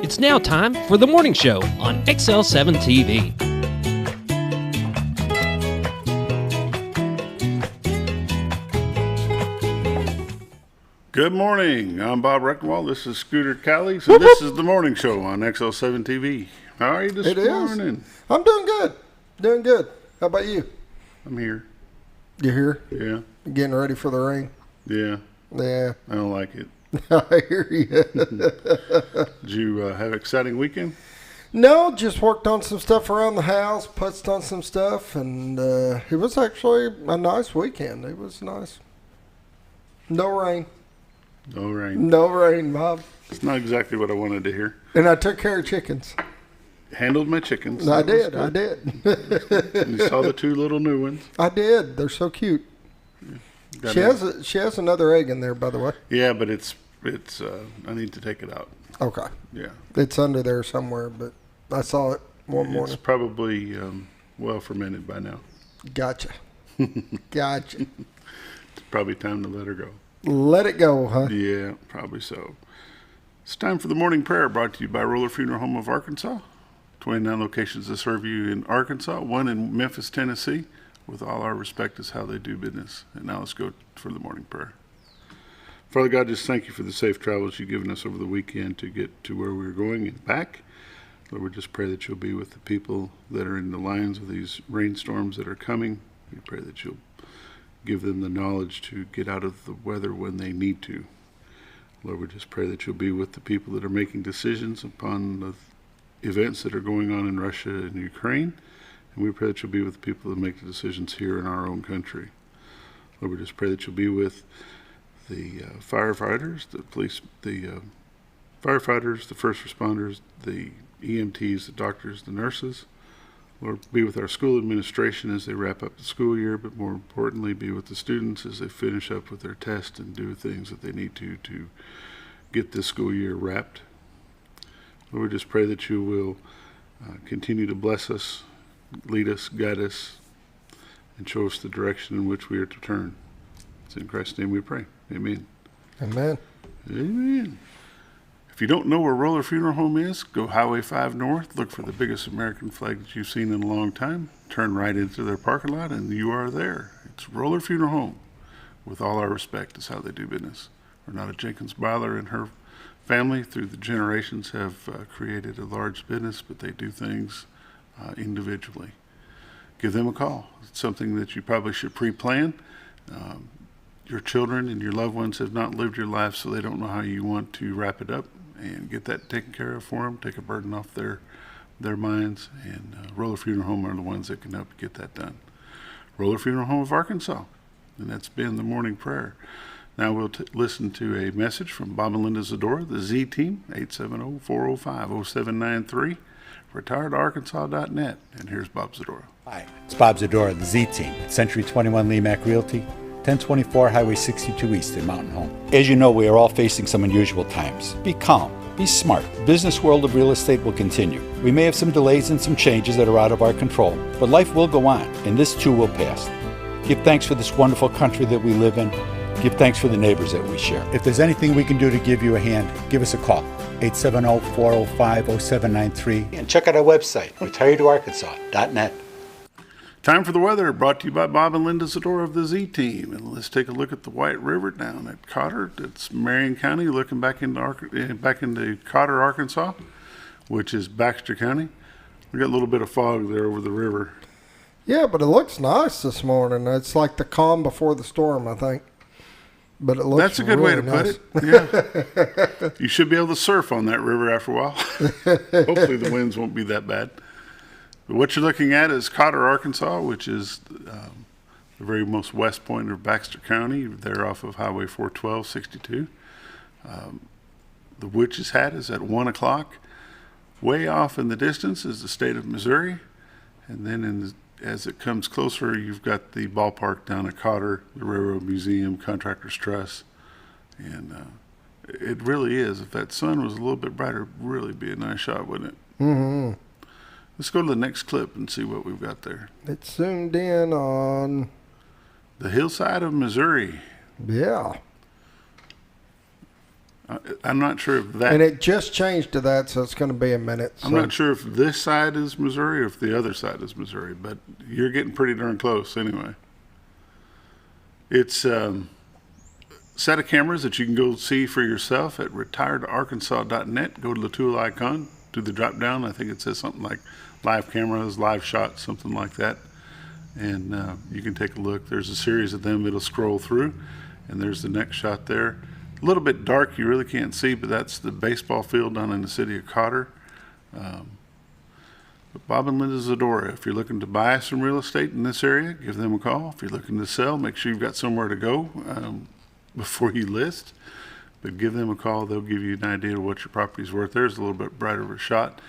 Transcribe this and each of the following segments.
It's now time for the morning show on XL7-TV. Good morning. I'm Bob Recktenwald. This is Scooter Callies, and this is the morning show on XL7-TV. How are you this morning? I'm doing good. Doing good. How about you? I'm here. You here? Yeah. Getting ready for the rain? Yeah. Yeah. I don't like it. I hear you. Did you have an exciting weekend? No, just worked on some stuff around the house, putzed on some stuff, and it was actually a nice weekend. It was nice. No rain. No rain. No rain, Bob. It's not exactly what I wanted to hear. And I took care of chickens. Handled my chickens. I did. And you saw the two little new ones. I did. They're so cute. She has another egg in there, by the way. Yeah, but it's I need to take it out. Okay. Yeah. It's under there somewhere, but I saw it one morning. It's probably well fermented by now. Gotcha. Gotcha. It's probably time to let her go. Let it go, huh? Yeah, probably so. It's time for the morning prayer, brought to you by Roller Funeral Home of Arkansas. 29 locations to serve you in Arkansas, one in Memphis, Tennessee. With all our respect is how they do business. And now let's go for the morning prayer. Father God, just thank you for the safe travels you've given us over the weekend to get to where we were going and back. Lord, we just pray that you'll be with the people that are in the lines of these rainstorms that are coming. We pray that you'll give them the knowledge to get out of the weather when they need to. Lord, we just pray that you'll be with the people that are making decisions upon the events that are going on in Russia and Ukraine. And we pray that you'll be with the people that make the decisions here in our own country. Lord, we just pray that you'll be with the firefighters, the police, the firefighters, the first responders, the EMTs, the doctors, the nurses. Lord, be with our school administration as they wrap up the school year, but more importantly, be with the students as they finish up with their tests and do things that they need to get this school year wrapped. Lord, we just pray that you will continue to bless us, lead us, guide us, and show us the direction in which we are to turn. It's in Christ's name we pray. Amen. Amen. Amen. If you don't know where Roller Funeral Home is, go Highway 5 North, look for the biggest American flag that you've seen in a long time, turn right into their parking lot, and you are there. It's Roller Funeral Home. With all our respect is how they do business. Renata Jenkins Byler and her family through the generations have created a large business, but they do things individually. Give them a call. It's something that you probably should pre-plan. Your children and your loved ones have not lived your life, so they don't know how you want to wrap it up, and get that taken care of for them, take a burden off their minds, and Roller Funeral Home are the ones that can help get that done. Roller Funeral Home of Arkansas, and that's been the morning prayer. Now we'll listen to a message from Bob and Linda Zadora, the Z Team, 870-405-0793, retiredarkansas.net, and here's Bob Zadora. Hi, it's Bob Zadora, the Z Team at Century 21 Lemac Realty, 1024 Highway 62 East in Mountain Home. As you know, we are all facing some unusual times. Be calm. Be smart. The business world of real estate will continue. We may have some delays and some changes that are out of our control, but life will go on, and this too will pass. Give thanks for this wonderful country that we live in. Give thanks for the neighbors that we share. If there's anything we can do to give you a hand, give us a call. 870-405-0793. And check out our website, retiredarkansas.net. Time for the weather, brought to you by Bob and Linda Zadora of the Z Team. And let's take a look at the White River down at Cotter. It's Marion County, looking back into Cotter, Arkansas, which is Baxter County. We got a little bit of fog there over the river. Yeah, but it looks nice this morning. It's like the calm before the storm, I think. But it looks That's a good really way to nice. put it. Yeah. You should be able to surf on that river after a while. Hopefully the winds won't be that bad. But what you're looking at is Cotter, Arkansas, which is the very most west point of Baxter County. They're off of Highway 412, 62. The Witch's Hat is at 1 o'clock. Way off in the distance is the state of Missouri. And then as it comes closer, you've got the ballpark down at Cotter, the Railroad Museum, Contractors Trust. And it really is. If that sun was a little bit brighter, it'd really be a nice shot, wouldn't it? Mm-hmm. Let's go to the next clip and see what we've got there. It's zoomed in on the hillside of Missouri. Yeah. I'm not sure if that. And it just changed to that, so it's going to be a minute. I'm not sure if this side is Missouri or if the other side is Missouri, but you're getting pretty darn close anyway. It's a set of cameras that you can go see for yourself at retiredarkansas.net. Go to the tool icon, do the drop down. I think it says something like live cameras, live shots, something like that. And you can take a look. There's a series of them. It'll scroll through, and there's the next shot there. A little bit dark, you really can't see, but that's the baseball field down in the city of Cotter. But Bob and Linda Zadora, if you're looking to buy some real estate in this area, give them a call. If you're looking to sell, make sure you've got somewhere to go before you list. But give them a call. They'll give you an idea of what your property's worth. There's a little bit brighter of a shot.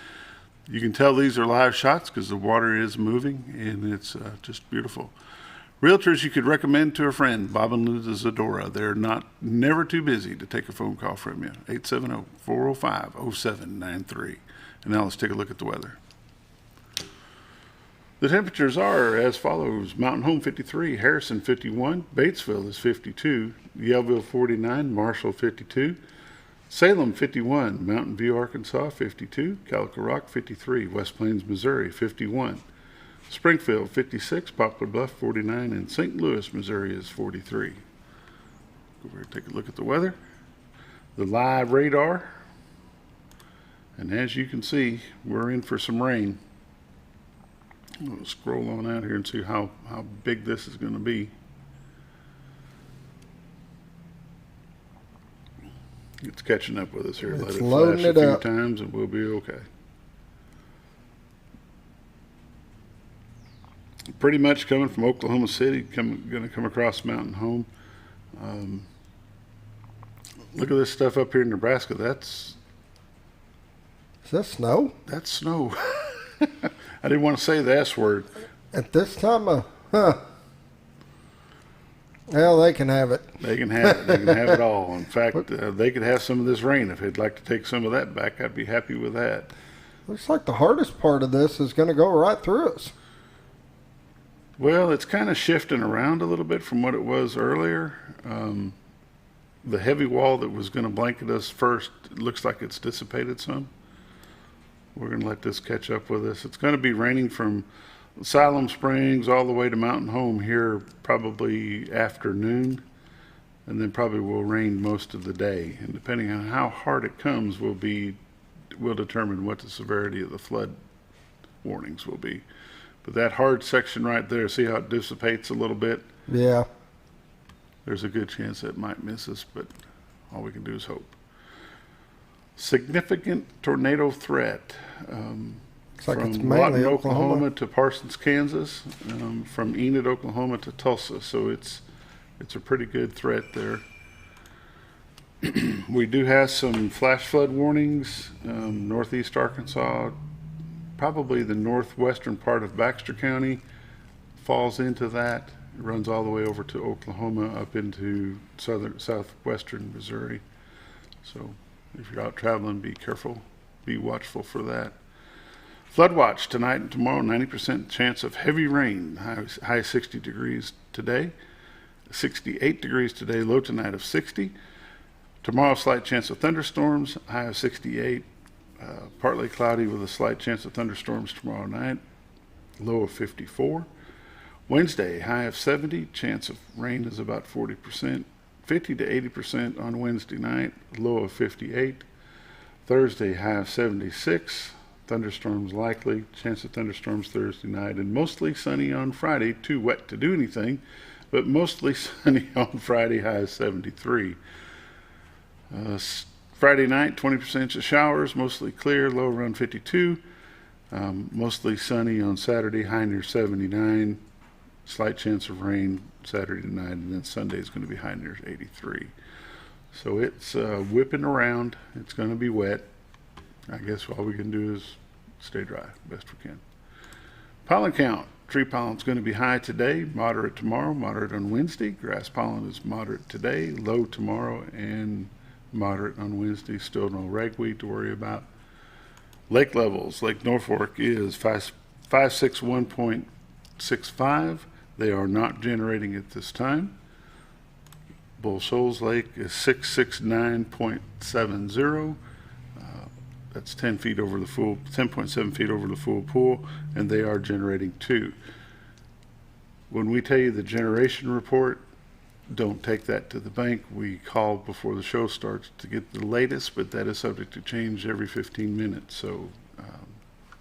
You can tell these are live shots because the water is moving, and it's just beautiful. Realtors you could recommend to a friend, Bob and Linda Zadora. They're never too busy to take a phone call from you. 870-405-0793. And now let's take a look at the weather. The temperatures are as follows. Mountain Home 53, Harrison 51, Batesville is 52, Yellville 49, Marshall 52, Salem 51, Mountain View, Arkansas 52, Calico Rock 53, West Plains, Missouri 51, Springfield 56, Poplar Bluff 49, and St. Louis, Missouri is 43. Go over and take a look at the weather. The live radar. And as you can see, we're in for some rain. We'll scroll on out here and see how big this is going to be. It's catching up with us here. It's let it loading flash it a few up. times and we'll be okay. Pretty much coming from Oklahoma City, going to come across Mountain Home. Look at this stuff up here in Nebraska. Is that snow? That's snow. I didn't want to say the S word. At this time of, well, they can have it. They can have it. They can have it all. In fact, they could have some of this rain. If they'd like to take some of that back, I'd be happy with that. Looks like the hardest part of this is going to go right through us. Well, it's kind of shifting around a little bit from what it was earlier. The heavy wall that was going to blanket us first, it looks like it's dissipated some. We're going to let this catch up with us. It's going to be raining from Siloam Springs all the way to Mountain Home here probably afternoon, and then probably will rain most of the day. And depending on how hard it comes will determine what the severity of the flood warnings will be. But that hard section right there, see how it dissipates a little bit? Yeah. There's a good chance that might miss us, but all we can do is hope. Significant tornado threat. Looks like it's from mainly Lawton, Oklahoma to Parsons, Kansas, from Enid, Oklahoma to Tulsa. So it's a pretty good threat there. We do have some flash flood warnings, northeast Arkansas, probably the northwestern part of Baxter County falls into that. It runs all the way over to Oklahoma up into southwestern Missouri. So if you're out traveling, be careful, be watchful for that. Flood watch tonight and tomorrow, 90% chance of heavy rain, high 60 degrees today, 68 degrees today, low tonight of 60. Tomorrow, slight chance of thunderstorms, high of 68, partly cloudy with a slight chance of thunderstorms tomorrow night, low of 54. Wednesday, high of 70, chance of rain is about 40%, 50 to 80% on Wednesday night, low of 58. Thursday, high of 76, thunderstorms likely, chance of thunderstorms Thursday night, and mostly sunny on Friday, too wet to do anything, but mostly sunny on Friday, high of 73. Friday night, 20% of showers, mostly clear, low around 52. Mostly sunny on Saturday, high near 79. Slight chance of rain Saturday night, and then Sunday is going to be high near 83. So it's whipping around. It's going to be wet. I guess all we can do is stay dry best we can. Pollen count. Tree pollen is going to be high today, moderate tomorrow, moderate on Wednesday. Grass pollen is moderate today, low tomorrow, and moderate on Wednesday. Still no ragweed to worry about. Lake levels. Lake Norfolk is 561.65. They are not generating at this time. Bull Shoals Lake is 669.70. That's 10 feet over the full, 10.7 feet over the full pool, and they are generating 2. When we tell you the generation report, don't take that to the bank. We call before the show starts to get the latest, but that is subject to change every 15 minutes. So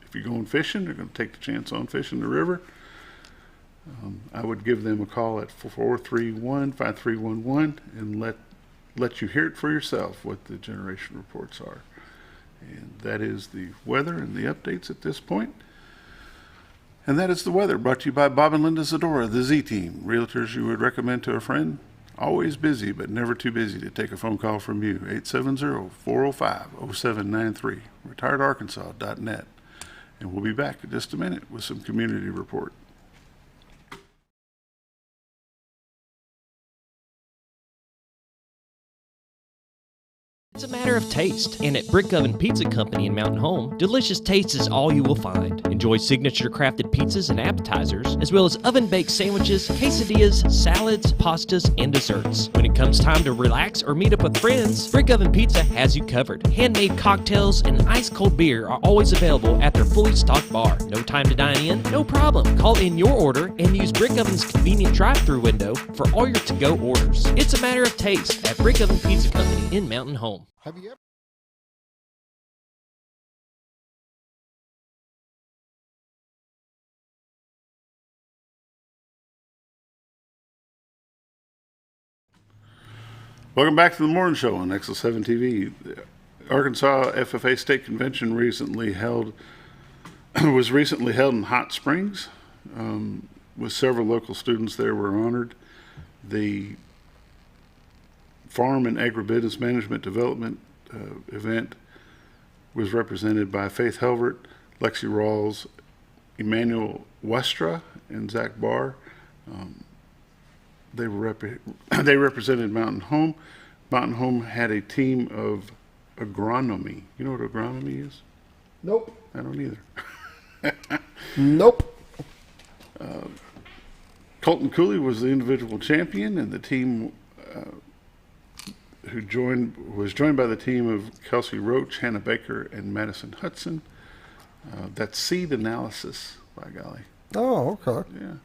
if you're going fishing, they're going to take the chance on fishing the river. I would give them a call at 431-5311 and let you hear it for yourself what the generation reports are. And that is the weather and the updates at this point. And that is the weather, brought to you by Bob and Linda Zadora, the Z-Team. Realtors you would recommend to a friend. Always busy, but never too busy to take a phone call from you. 870-405-0793. retiredarkansas.net. And we'll be back in just a minute with some community report. It's a matter of taste, and at Brick Oven Pizza Company in Mountain Home, delicious taste is all you will find. Enjoy signature crafted pizzas and appetizers, as well as oven-baked sandwiches, quesadillas, salads, pastas, and desserts. When it comes time to relax or meet up with friends, Brick Oven Pizza has you covered. Handmade cocktails and ice-cold beer are always available at their fully stocked bar. No time to dine in? No problem. Call in your order and use Brick Oven's convenient drive-thru window for all your to-go orders. It's a matter of taste at Brick Oven Pizza Company in Mountain Home. Have you ever? Welcome back to the morning show on XL7-TV. The Arkansas FFA State Convention was recently held in Hot Springs. With several local students there were honored. The Farm and Agribusiness Management Development event was represented by Faith Helvert, Lexi Rawls, Emmanuel Westra, and Zach Barr. They represented Mountain Home. Mountain Home had a team of agronomy. You know what agronomy is? Nope. I don't either. Nope. Colton Cooley was the individual champion, and the team was joined by the team of Kelsey Roach, Hannah Baker, and Madison Hudson. That's seed analysis, by golly. Oh, okay. Yeah.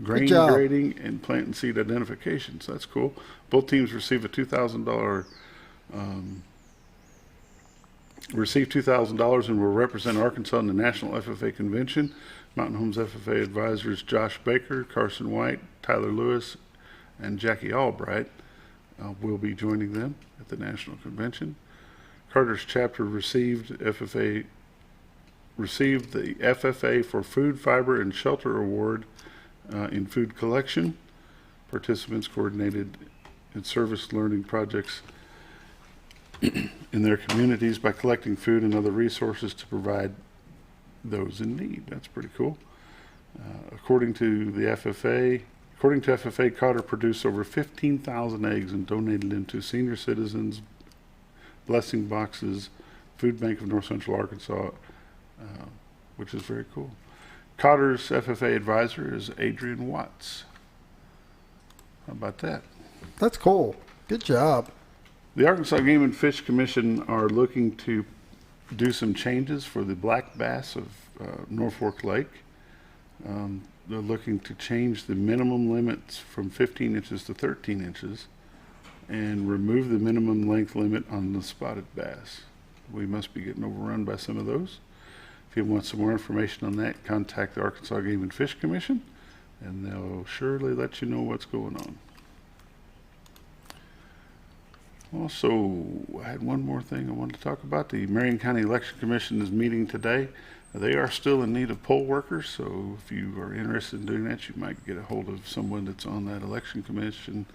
Grain grading and plant and seed identification. So that's cool. Both teams receive a $2,000 and will represent Arkansas in the National FFA Convention. Mountain Home's FFA advisors Josh Baker, Carson White, Tyler Lewis, and Jackie Albright will be joining them at the National Convention. Carter's chapter received the FFA for Food, Fiber, and Shelter Award in food collection. Participants coordinated in service learning projects in their communities by collecting food and other resources to provide those in need. That's pretty cool. According to FFA, Cotter produced over 15,000 eggs and donated them to senior citizens, blessing boxes, Food Bank of North Central Arkansas, which is very cool. Cotter's FFA advisor is Adrian Watts. How about that? That's cool. Good job. The Arkansas Game and Fish Commission are looking to do some changes for the black bass of Norfolk Lake. They're looking to change the minimum limits from 15 inches to 13 inches and remove the minimum length limit on the spotted bass. We must be getting overrun by some of those. If you want some more information on that, contact the Arkansas Game and Fish Commission, and they'll surely let you know what's going on. Also, I had one more thing I wanted to talk about. The Marion County Election Commission is meeting today. They are still in need of poll workers, so if you are interested in doing that, you might get a hold of someone that's on that election commission,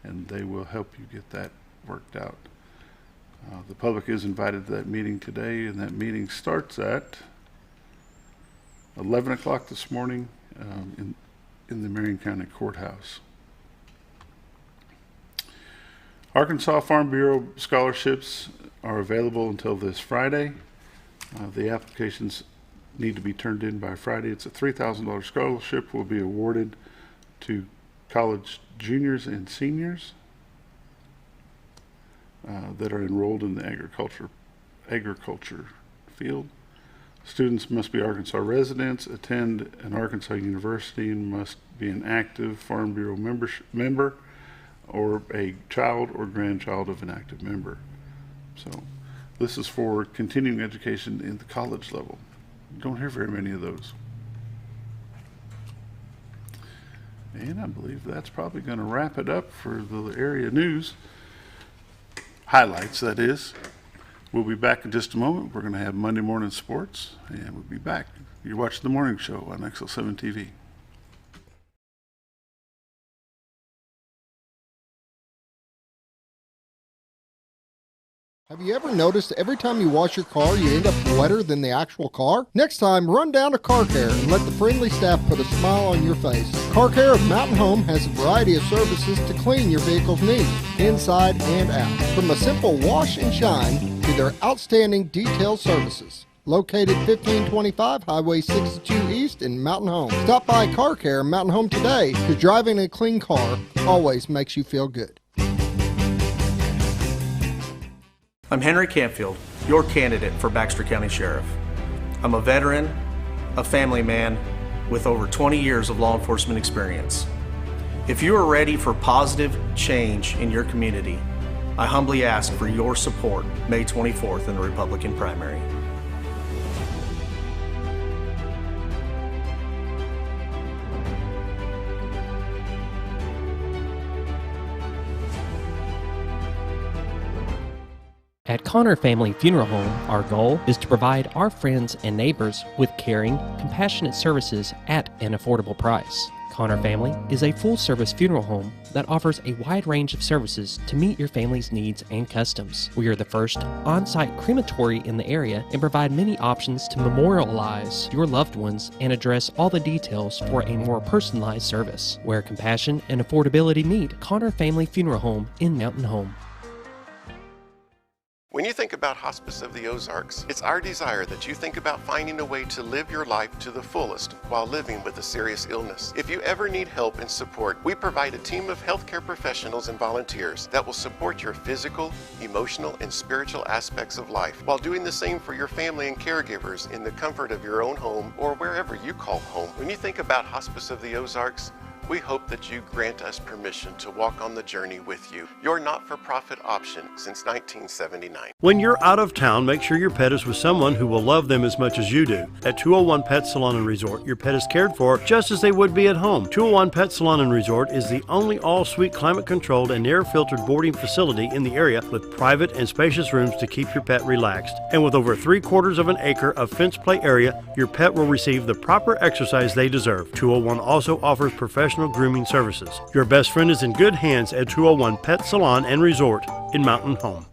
and they will help you get that worked out. The public is invited to that meeting today, and that meeting starts at 11 o'clock this morning in the Marion County Courthouse. Arkansas Farm Bureau scholarships are available until this Friday. The applications need to be turned in by Friday. It's a $3,000 scholarship will be awarded to college juniors and seniors. that are enrolled in the agriculture field. Students must be Arkansas residents, attend an Arkansas university, and must be an active Farm Bureau member or a child or grandchild of an active member. So this is for continuing education in the college level. You don't hear very many of those. And I believe that's probably going to wrap it up for the area news. Highlights, that is. We'll be back in just a moment. We're going to have Monday morning sports, and we'll be back. You're watching The Morning Show on XL7-TV. Have you ever noticed every time you wash your car, you end up wetter than the actual car? Next time, run down to Car Care and let the friendly staff put a smile on your face. Car Care of Mountain Home has a variety of services to clean your vehicle's needs, inside and out. From a simple wash and shine to their outstanding detailed services. Located 1525 Highway 62 East in Mountain Home. Stop by Car Care Mountain Home today, because driving a clean car always makes you feel good. I'm Henry Campfield, your candidate for Baxter County Sheriff. I'm a veteran, a family man, with over 20 years of law enforcement experience. If you are ready for positive change in your community, I humbly ask for your support May 24th in the Republican primary. At Connor Family Funeral Home, our goal is to provide our friends and neighbors with caring, compassionate services at an affordable price. Connor Family is a full-service funeral home that offers a wide range of services to meet your family's needs and customs. We are the first on-site crematory in the area and provide many options to memorialize your loved ones and address all the details for a more personalized service. Where compassion and affordability meet, Connor Family Funeral Home in Mountain Home. When you think about Hospice of the Ozarks, it's our desire that you think about finding a way to live your life to the fullest while living with a serious illness. If you ever need help and support, we provide a team of healthcare professionals and volunteers that will support your physical, emotional, and spiritual aspects of life while doing the same for your family and caregivers in the comfort of your own home or wherever you call home. When you think about Hospice of the Ozarks, we hope that you grant us permission to walk on the journey with you. Your not-for-profit option since 1979. When you're out of town, make sure your pet is with someone who will love them as much as you do. At 201 Pet Salon and Resort, your pet is cared for just as they would be at home. 201 Pet Salon and Resort is the only all-suite climate-controlled and air-filtered boarding facility in the area with private and spacious rooms to keep your pet relaxed. And with over 3/4 of an acre of fenced play area, your pet will receive the proper exercise they deserve. 201 also offers professional grooming services. Your best friend is in good hands at 201 Pet Salon and Resort in Mountain Home.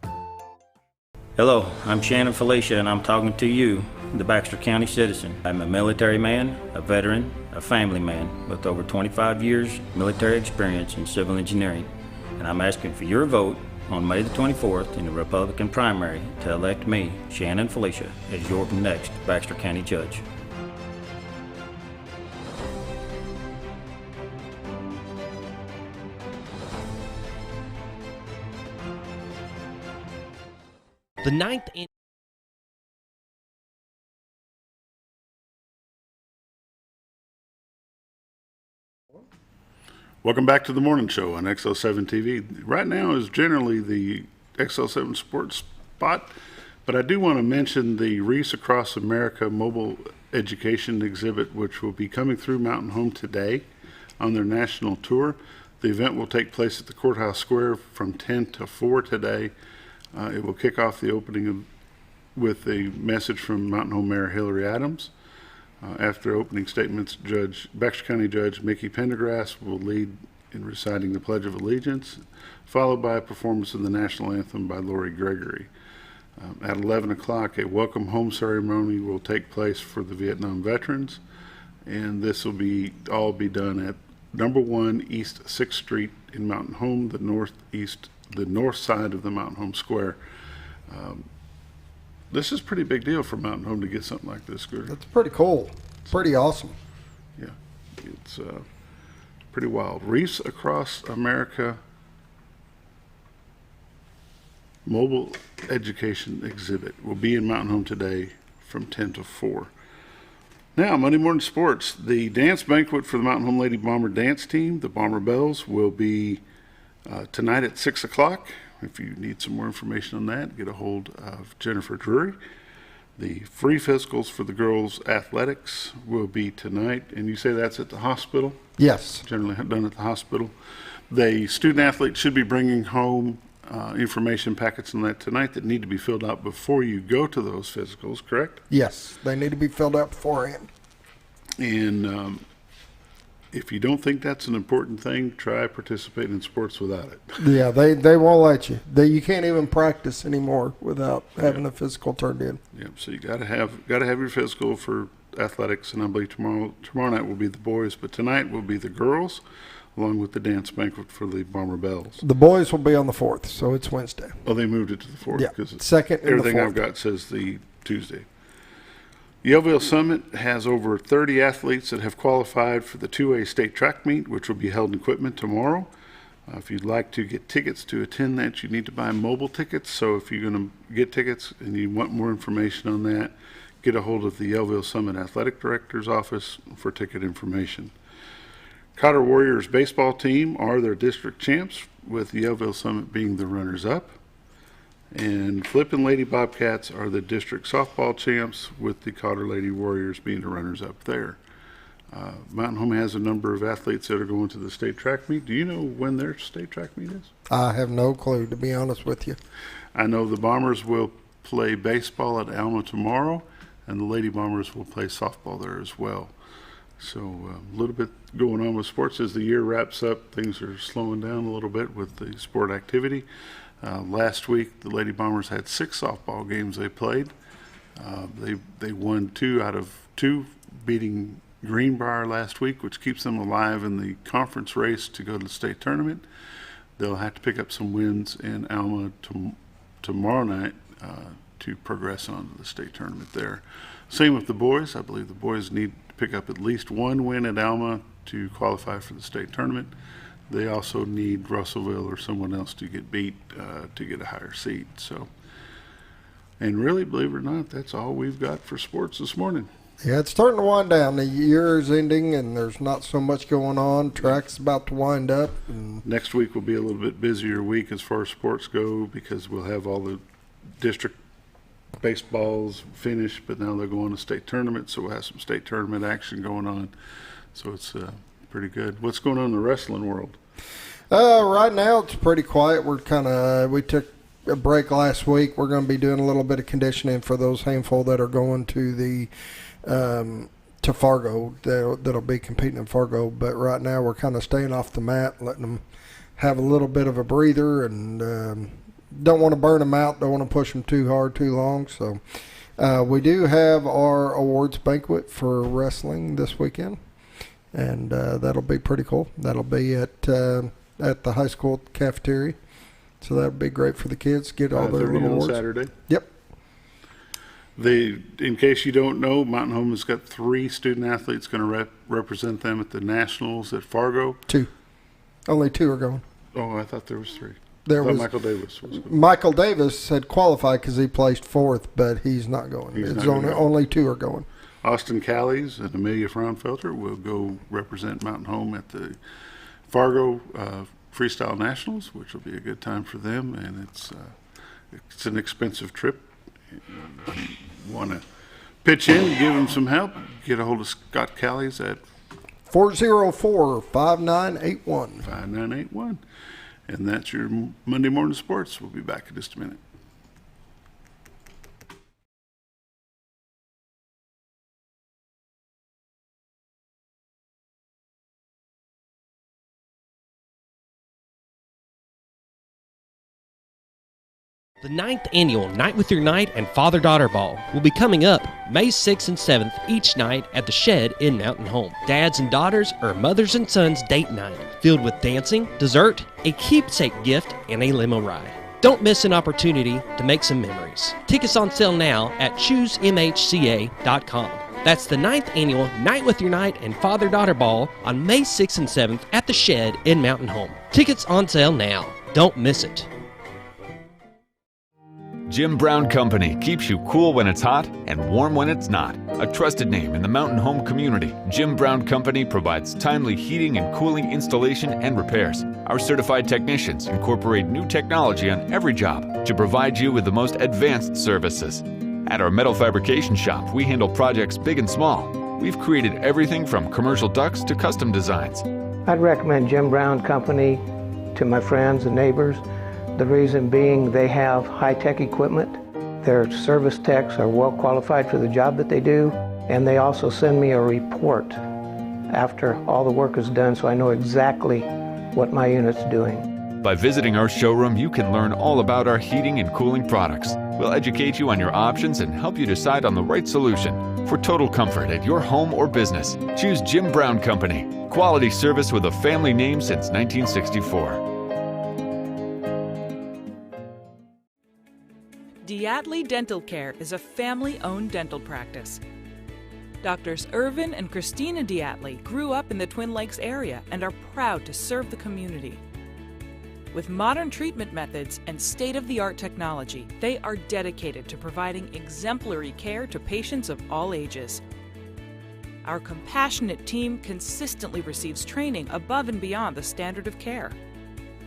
Hello, I'm Shannon Felicia, and I'm talking to you, the Baxter County citizen. I'm a military man, a veteran, a family man with over 25 years military experience in civil engineering, and I'm asking for your vote on May the 24th in the Republican primary to elect me, Shannon Felicia, as your next Baxter County judge. The ninth Welcome back to the morning show on XL7-TV. Right now is generally the XL7 Sports spot, but I do want to mention the Reese Across America mobile education exhibit, which will be coming through Mountain Home today on their national tour. The event will take place at the Courthouse Square from 10 to 4 today. It will kick off the opening with a message from Mountain Home Mayor Hillary Adams. After opening statements, Baxter County Judge Mickey Pendergrass will lead in reciting the Pledge of Allegiance, followed by a performance of the national anthem by Lori Gregory. At 11 o'clock, a welcome home ceremony will take place for the Vietnam veterans, and this will all be done at number 1 East 6th Street in Mountain Home, the north side of the Mountain Home Square. This is a pretty big deal for Mountain Home to get something like this, Scooter. That's pretty cool. Pretty awesome. Yeah, it's pretty wild. Reese Across America mobile education exhibit will be in Mountain Home today from 10 to 4. Now, Monday morning sports. The dance banquet for the Mountain Home Lady Bomber dance team, the Bomber Bells, will be tonight at 6 o'clock. If you need some more information on that, get a hold of Jennifer Drury. The free physicals for the girls' athletics will be tonight, and you say that's at the hospital? Yes. Generally done at the hospital. The student athletes should be bringing home information packets on that tonight that need to be filled out before you go to those physicals, correct? Yes, they need to be filled out beforehand. And if you don't think that's an important thing, try participating in sports without it. Yeah, they won't let you. You can't even practice anymore without having a physical turned in. Yep. So you gotta have your physical for athletics, and I believe tomorrow night will be the boys, but tonight will be the girls, along with the dance banquet for the Bomber Bells. The boys will be on the 4th, so it's Wednesday. Oh, they moved it to the 4th. Yeah, because second and the everything 4th. I've got says the Tuesday. The Elville Summit has over 30 athletes that have qualified for the 2A state track meet, which will be held in Quitman tomorrow. If you'd like to get tickets to attend that, you need to buy mobile tickets. So if you're going to get tickets and you want more information on that, get a hold of the Elville Summit Athletic Director's office for ticket information. Cotter Warriors baseball team are their district champs, with the Elville Summit being the runners-up. And Flippin' Lady Bobcats are the district softball champs, with the Cotter Lady Warriors being the runners-up there. Mountain Home has a number of athletes that are going to the state track meet. Do you know when their state track meet is? I have no clue, to be honest with you. I know the Bombers will play baseball at Alma tomorrow, and the Lady Bombers will play softball there as well. So a little bit going on with sports as the year wraps up. Things are slowing down a little bit with the sport activity. Last week, the Lady Bombers had 6 softball games they played. They won 2 out of 2, beating Greenbrier last week, which keeps them alive in the conference race to go to the state tournament. They'll have to pick up some wins in Alma tomorrow night to progress on to the state tournament there. Same with the boys. I believe the boys need to pick up at least 1 win at Alma to qualify for the state tournament. They also need Russellville or someone else to get beat to get a higher seed. So, and really, believe it or not, that's all we've got for sports this morning. Yeah, it's starting to wind down. The year is ending, and there's not so much going on. Track's about to wind up. And next week will be a little bit busier week as far as sports go, because we'll have all the district baseballs finished, but now they're going to state tournament, so we'll have some state tournament action going on. So it's pretty good. What's going on in the wrestling world? Right now it's pretty quiet. We took a break last week. We're going to be doing a little bit of conditioning for those handful that are going to the to Fargo. That'll be competing in Fargo. But right now we're kind of staying off the mat, letting them have a little bit of a breather, and don't want to burn them out. Don't want to push them too hard, too long. So we do have our awards banquet for wrestling this weekend, and that'll be pretty cool. That'll be at the high school cafeteria. So that'll be great for the kids. Get all their little awards. Saturday. Yep. In case you don't know, Mountain Home has got 3 student athletes going to represent them at the Nationals at Fargo. 2. Only 2 are going. Oh, I thought there was 3. Michael Davis was going. Michael Davis had qualified because he placed 4th, but he's not going. Only 2 are going. Austin Callies and Amelia Fraunfelter will go represent Mountain Home at the Fargo Freestyle Nationals, which will be a good time for them, and it's an expensive trip. If you want to pitch in and give them some help, get a hold of Scott Callies at 404-5981. 5981. And that's your Monday morning sports. We'll be back in just a minute. The 9th annual Night with Your Knight and Father-Daughter Ball will be coming up May 6th and 7th each night at the Shed in Mountain Home. Dads and daughters or mothers and sons date night, filled with dancing, dessert, a keepsake gift, and a limo ride. Don't miss an opportunity to make some memories. Tickets on sale now at choosemhca.com. That's the 9th annual Night with Your Knight and Father-Daughter Ball on May 6th and 7th at the Shed in Mountain Home. Tickets on sale now. Don't miss it. Jim Brown Company keeps you cool when it's hot and warm when it's not. A trusted name in the mountain home community, Jim Brown Company provides timely heating and cooling installation and repairs. Our certified technicians incorporate new technology on every job to provide you with the most advanced services. At our metal fabrication shop, we handle projects big and small. We've created everything from commercial ducts to custom designs. I'd recommend Jim Brown Company to my friends and neighbors. The reason being they have high-tech equipment. Their service techs are well qualified for the job that they do, and they also send me a report after all the work is done so I know exactly what my unit's doing. By visiting our showroom, you can learn all about our heating and cooling products. We'll educate you on your options and help you decide on the right solution. For total comfort at your home or business, choose Jim Brown Company. Quality service with a family name since 1964. Diatley Dental Care is a family-owned dental practice. Doctors Irvin and Christina Diatley grew up in the Twin Lakes area and are proud to serve the community. With modern treatment methods and state-of-the-art technology, they are dedicated to providing exemplary care to patients of all ages. Our compassionate team consistently receives training above and beyond the standard of care.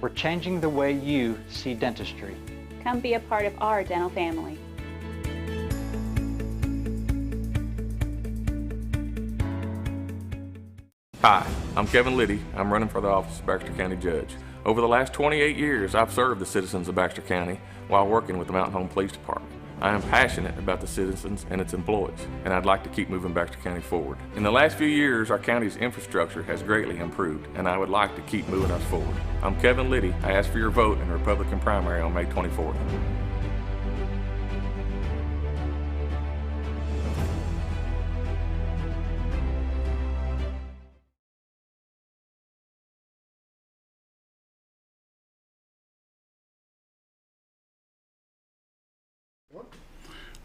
We're changing the way you see dentistry. Come be a part of our dental family. Hi, I'm Kevin Liddy. I'm running for the office of Baxter County Judge. Over the last 28 years, I've served the citizens of Baxter County while working with the Mountain Home Police Department. I am passionate about the citizens and its employees, and I'd like to keep moving Baxter County forward. In the last few years, our county's infrastructure has greatly improved, and I would like to keep moving us forward. I'm Kevin Liddy. I ask for your vote in the Republican primary on May 24th.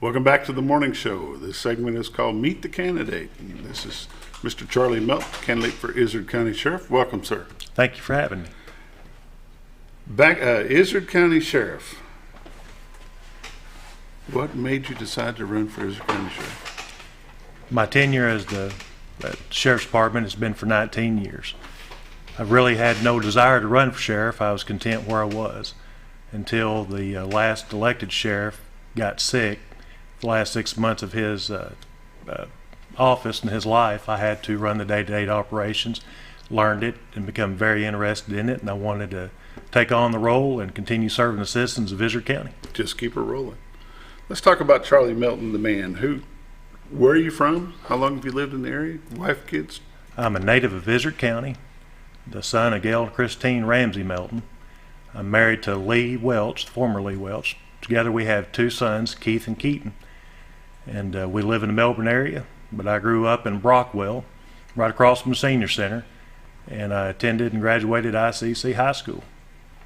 Welcome back to the morning show. This segment is called Meet the Candidate. And this is Mr. Charley Melton, candidate for Izard County Sheriff. Welcome, sir. Thank you for having me. Izard County Sheriff. What made you decide to run for Izard County Sheriff? My tenure as the Sheriff's Department has been for 19 years. I really had no desire to run for sheriff. I was content where I was until the last elected sheriff got sick. The last 6 months of his office and his life, I had to run the day-to-day operations, learned it, and become very interested in it, and I wanted to take on the role and continue serving the citizens of Izard County. Just keep her rolling. Let's talk about Charley Melton, the man. Where are you from? How long have you lived in the area? Wife, kids? I'm a native of Izard County, the son of Gail and Christine Ramsey Melton. I'm married to Lee Welch, former Lee Welch. Together we have 2 sons, Keith and Keaton. And we live in the Melbourne area, but I grew up in Brockwell, right across from the Senior Center, and I attended and graduated ICC High School.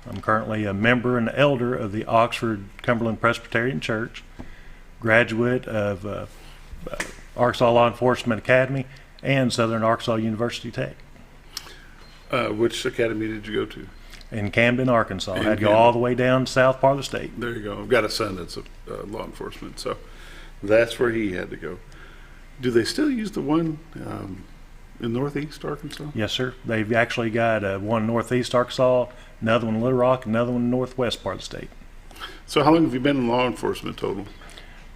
I'm currently a member and elder of the Oxford Cumberland Presbyterian Church, graduate of Arkansas Law Enforcement Academy and Southern Arkansas University Tech. Which academy did you go to? In Camden, Arkansas. I had to go all the way down to south part of the state. There you go. I've got a son that's a law enforcement, so that's where he had to go. Do they still use the one in northeast Arkansas? Yes, sir. They've actually got one in northeast Arkansas, another one in Little Rock, another one in the northwest part of the state. So how long have you been in law enforcement total?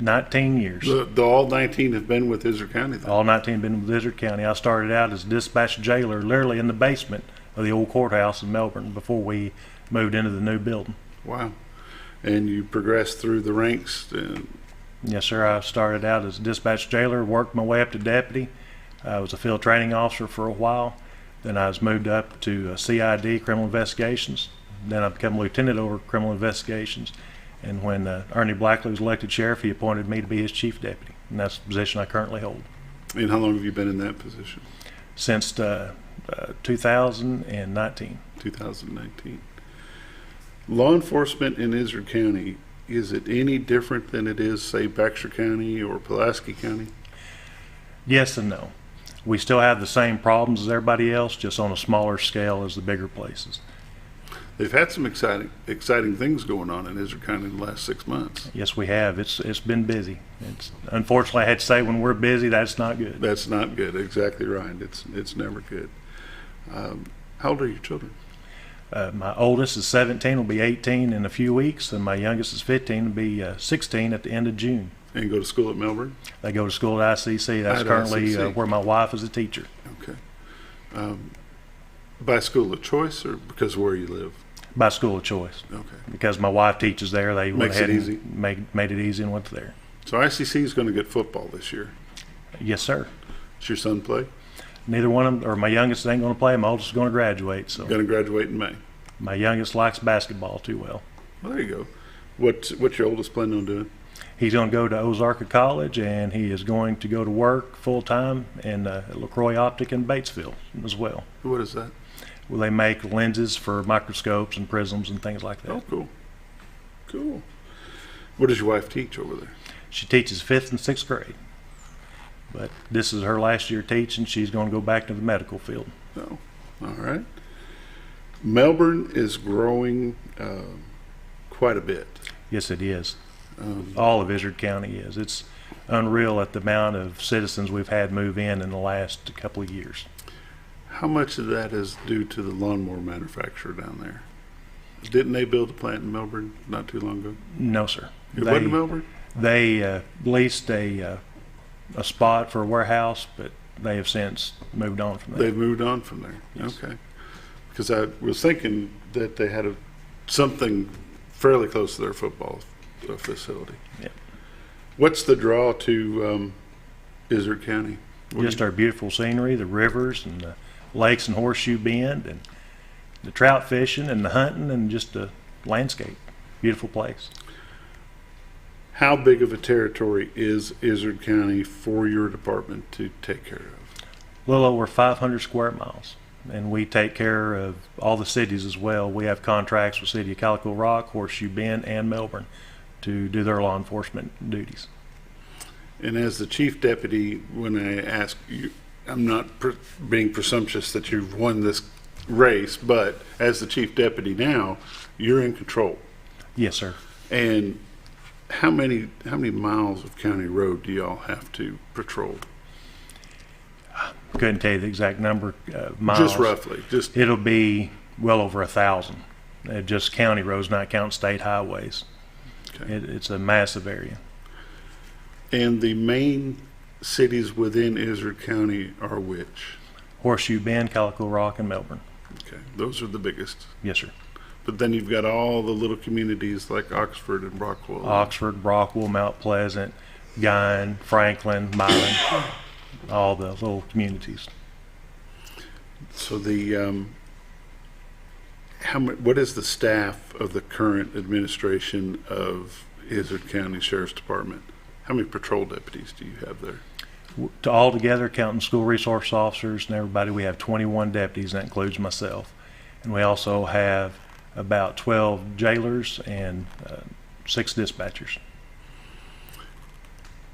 19 years. The all 19 have been with Izard County, then? All 19 have been with Izard County. I started out as dispatch jailer, literally in the basement of the old courthouse in Melbourne before we moved into the new building. Wow. And you progressed through the ranks? Yes, sir. I started out as a dispatch jailer, worked my way up to deputy. I was a field training officer for a while. Then I was moved up to CID, criminal investigations. Then I became lieutenant over criminal investigations. And when Ernie Blackley was elected sheriff, he appointed me to be his chief deputy. And that's the position I currently hold. And how long have you been in that position? Since 2019. 2019. Law enforcement in Izard County, is it any different than it is, say, Baxter County or Pulaski County? Yes and no. We still have the same problems as everybody else, just on a smaller scale as the bigger places. They've had some exciting things going on in Izard County in the last 6 months. Yes, we have. It's been busy. It's unfortunately, I had to say, when we're busy, that's not good. That's not good. Exactly right. It's never good. How old are your children? My oldest is 17, will be 18 in a few weeks, and my youngest is 15, will be 16 at the end of June. And go to school at Melbourne? They go to school at ICC. That's At currently ICC. where my wife is a teacher. Okay. By school of choice or because of where you live? By school of choice. Okay. Because my wife teaches there, they went Makes it ahead easy. and made it easy and went there. So ICC is going to get football this year. Yes, sir. Does your son play? Neither one of them, or my youngest ain't going to play. My oldest is going to graduate. So Going to graduate in May. my youngest likes basketball too well. Well, there you go. What's your oldest planning on doing? He's going to go to Ozarka College, and he is going to go to work full time in LaCroix Optic in Batesville as well. What is that? Well, they make lenses for microscopes and prisms and things like that. Oh, cool. Cool. What does your wife teach over there? She teaches 5th and 6th grade. But this is her last year teaching. She's going to go back to the medical field. Oh, all right. Melbourne is growing quite a bit. Yes, it is. All of Izard County is. It's unreal at the amount of citizens we've had move in the last couple of years. How much of that is due to the lawnmower manufacturer down there? Didn't they build a plant in Melbourne not too long ago? No, sir. It wasn't Melbourne? They leased a spot for a warehouse, but they have since moved on from there. They've moved on from there. Yes. Okay. Because I was thinking that they had something fairly close to their football facility. Yeah. What's the draw to Izard County? Just our beautiful scenery, the rivers and the lakes and Horseshoe Bend, and the trout fishing and the hunting, and just the landscape. Beautiful place. How big of a territory is Izard County for your department to take care of? A little over 500 square miles. And we take care of all the cities as well. We have contracts with City of Calico Rock, Horseshoe Bend, and Melbourne to do their law enforcement duties. And as the chief deputy, when I ask you, I'm not being presumptuous that you've won this race, but as the chief deputy now, you're in control. Yes, sir. And how many miles of county road do y'all have to patrol? Couldn't tell you the exact number of miles. Just roughly. It'll be well over 1,000. Just county roads, not counting state highways. Okay. It's a massive area. And the main cities within Izard County are which? Horseshoe Bend, Calico Rock, and Melbourne. Okay, those are the biggest. Yes, sir. But then you've got all the little communities like Oxford and Brockwell. Oxford, Brockwell, Mount Pleasant, Guyan, Franklin, Milan, all the little communities. So the what is the staff of the current administration of Izard County Sheriff's Department? How many patrol deputies do you have there? To all together, counting school resource officers and everybody, we have 21 deputies, and that includes myself. And we also have about 12 jailers and 6 dispatchers.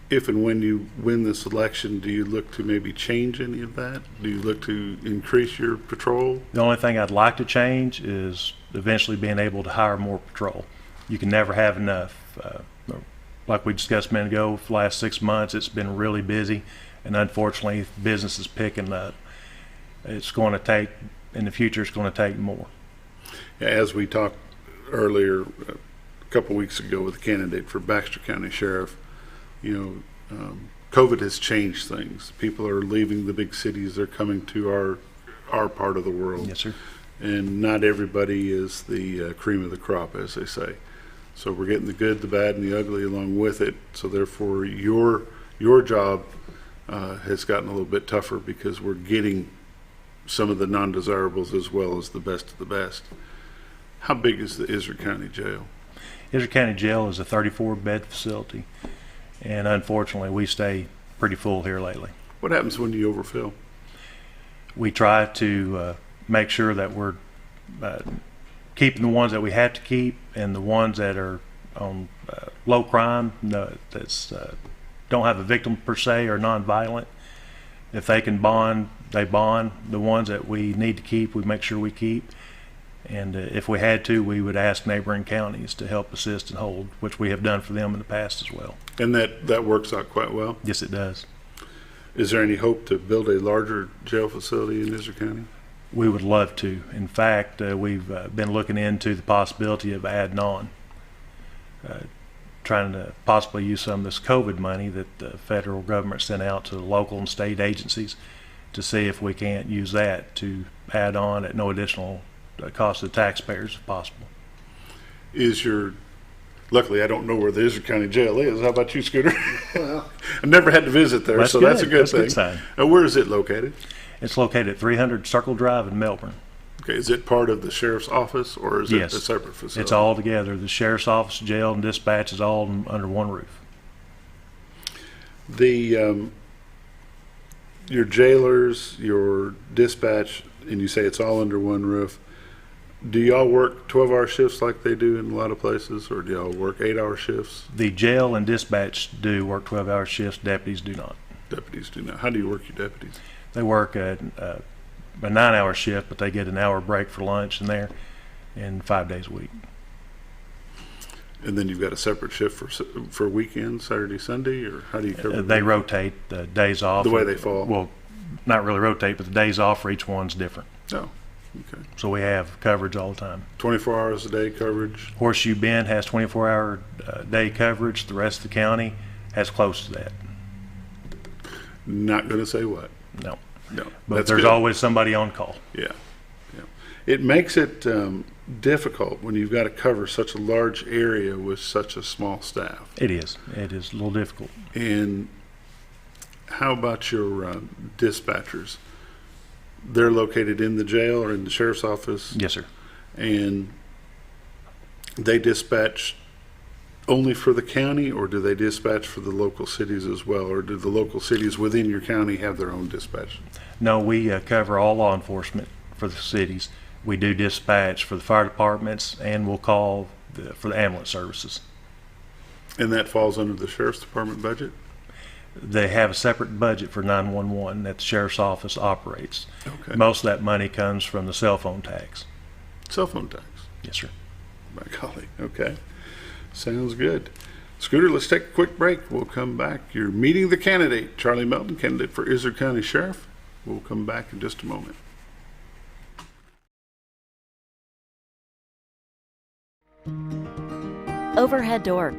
If and when you win this election, do you look to maybe change any of that? Do you look to increase your patrol? The only thing I'd like to change is eventually being able to hire more patrol. You can never have enough. Like we discussed a minute ago, for the last 6 months, it's been really busy, and unfortunately, business is picking up. It's going to take, in the future, it's going to take more. As we talked earlier, a couple weeks ago with a candidate for Baxter County Sheriff, COVID has changed things. People are leaving the big cities. They're coming to our part of the world. Yes, sir. And not everybody is the cream of the crop, as they say. So we're getting the good, the bad, and the ugly along with it. So therefore, your job has gotten a little bit tougher because we're getting some of the non-desirables as well as the best of the best. How big is the Izard County Jail? Izard County Jail is a 34-bed facility, and unfortunately, we stay pretty full here lately. What happens when you overfill? We try to make sure that we're keeping the ones that we have to keep, and the ones that are on low crime, that's don't have a victim per se or non-violent. If they can bond, they bond. The ones that we need to keep, we make sure we keep. And if we had to, we would ask neighboring counties to help assist and hold, which we have done for them in the past as well. And that works out quite well? Yes, it does. Is there any hope to build a larger jail facility in Izard County? We would love to. In fact, we've been looking into the possibility of adding on, trying to possibly use some of this COVID money that the federal government sent out to the local and state agencies to see if we can't use that to add on at no additional cost to the taxpayers if possible. Luckily I don't know where the Izard County Jail is. How about you, Scooter? Well, I never had to visit there, that's so good. that's a good thing. Good sign. Where is it located? It's located at 300 Circle Drive in Melbourne. Okay, is it part of the sheriff's office, or is it a separate facility? It's all together. The sheriff's office, jail, and dispatch is all under one roof. Your jailers, your dispatch, and you say it's all under one roof. Do y'all work 12-hour shifts like they do in a lot of places, or do y'all work 8-hour shifts? The jail and dispatch do work 12-hour shifts. Deputies do not. Deputies do not. How do you work your deputies? They work a 9-hour shift, but they get an hour break for lunch in there, and 5 days a week. And then you've got a separate shift for weekends, Saturday, Sunday, or how do you cover They rotate the days off. The way they fall? Well, not really rotate, but the days off for each one's different. Oh, okay. So we have coverage all the time. 24 hours a day coverage? Horseshoe Bend has 24-hour day coverage. The rest of the county has close to that. Not going to say what? No. No. But there's always somebody on call. Yeah. It makes it difficult when you've got to cover such a large area with such a small staff. It is. It is a little difficult. And how about your dispatchers? They're located in the jail or in the sheriff's office? Yes, sir. And they dispatch only for the county, or do they dispatch for the local cities as well? Or do the local cities within your county have their own dispatch? No, we cover all law enforcement for the cities. We do dispatch for the fire departments, and we'll call for the ambulance services. And that falls under the sheriff's department budget? They have a separate budget for 911 that the sheriff's office operates. Okay. Most of that money comes from the cell phone tax. Cell phone tax? Yes, sir. By golly, okay. Sounds good. Scooter, let's take a quick break. We'll come back. You're meeting the candidate, Charley Melton, candidate for Izard County Sheriff. We'll come back in just a moment. Overhead Door,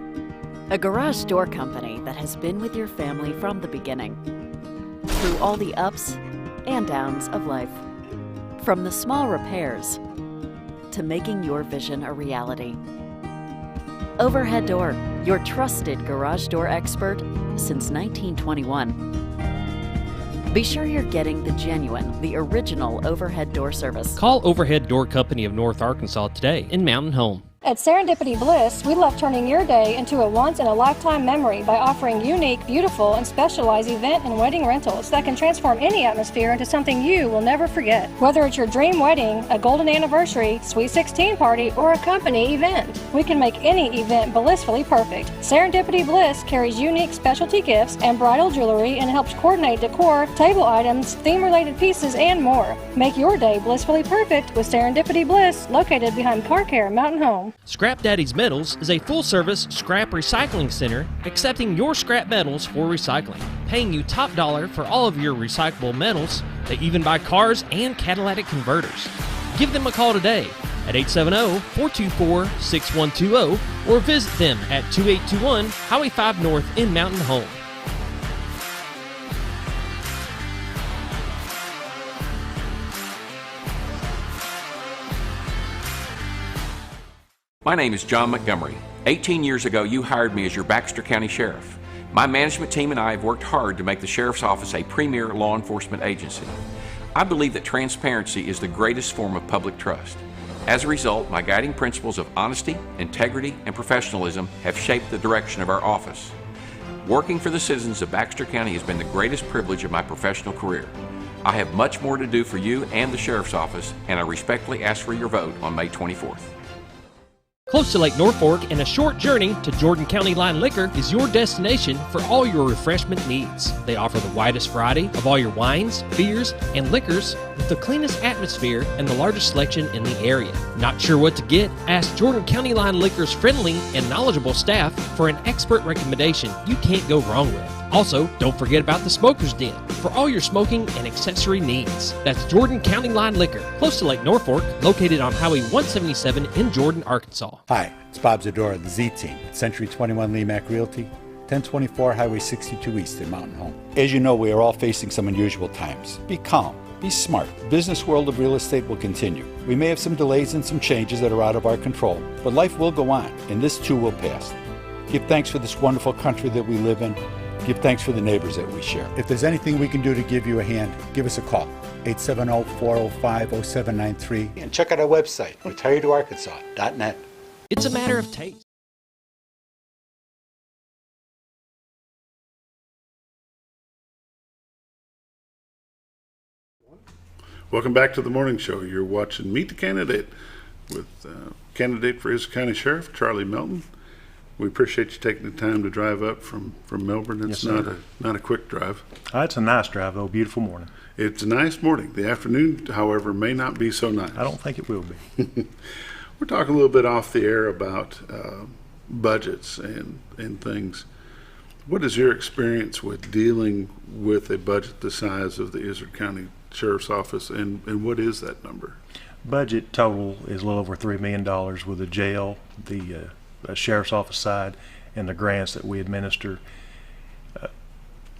a garage door company that has been with your family from the beginning, through all the ups and downs of life. From the small repairs to making your vision a reality. Overhead Door, your trusted garage door expert since 1921. Be sure you're getting the genuine, the original overhead door service. Call Overhead Door Company of North Arkansas today in Mountain Home. At Serendipity Bliss, we love turning your day into a once-in-a-lifetime memory by offering unique, beautiful, and specialized event and wedding rentals that can transform any atmosphere into something you will never forget. Whether it's your dream wedding, a golden anniversary, sweet 16 party, or a company event, we can make any event blissfully perfect. Serendipity Bliss carries unique specialty gifts and bridal jewelry and helps coordinate decor, table items, theme-related pieces, and more. Make your day blissfully perfect with Serendipity Bliss, located behind Car Care Mountain Home. Scrap Daddy's Metals is a full-service scrap recycling center accepting your scrap metals for recycling, paying you top dollar for all of your recyclable metals. They even buy cars and catalytic converters. Give them a call today at 870-424-6120 or visit them at 2821 Highway 5 North in Mountain Home. My name is John Montgomery. 18 years ago, you hired me as your Baxter County Sheriff. My management team and I have worked hard to make the Sheriff's Office a premier law enforcement agency. I believe that transparency is the greatest form of public trust. As a result, my guiding principles of honesty, integrity, and professionalism have shaped the direction of our office. Working for the citizens of Baxter County has been the greatest privilege of my professional career. I have much more to do for you and the Sheriff's Office, and I respectfully ask for your vote on May 24th. Close to Lake Norfolk and a short journey to Jordan County Line Liquor is your destination for all your refreshment needs. They offer the widest variety of all your wines, beers, and liquors with with the cleanest atmosphere and the largest selection in the area. Not sure what to get? Ask Jordan County Line Liquor's friendly and knowledgeable staff for an expert recommendation you can't go wrong with. Also, don't forget about the Smoker's Den for all your smoking and accessory needs. That's Jordan County Line Liquor, close to Lake Norfolk, located on Highway 177 in Jordan, Arkansas. Hi, it's Bob Zadora of the Z-Team at Century 21 Lemac Realty, 1024 Highway 62 East in Mountain Home. As you know, we are all facing some unusual times. Be calm. Be smart. Business world of real estate will continue. We may have some delays and some changes that are out of our control, but life will go on, and this too will pass. Give thanks for this wonderful country that we live in. Give thanks for the neighbors that we share. If there's anything we can do to give you a hand, give us a call, 870-405-0793. And check out our website, retiredtoarkansas.net. It's a matter of taste. Welcome back to the morning show. You're watching Meet the Candidate with candidate for Izard County Sheriff, Charley Melton. We appreciate you taking the time to drive up from Melbourne. It's Yes, not a quick drive. It's a nice drive, though. Beautiful morning. It's a nice morning. The afternoon, however, may not be so nice. I don't think it will be. We're talking a little bit off the air about budgets and things. What is your experience with dealing with a budget the size of the Izard County Sheriff's Office, and what is that number? Budget total is a little over $3 million with the jail, the Sheriff's Office side, and the grants that we administer.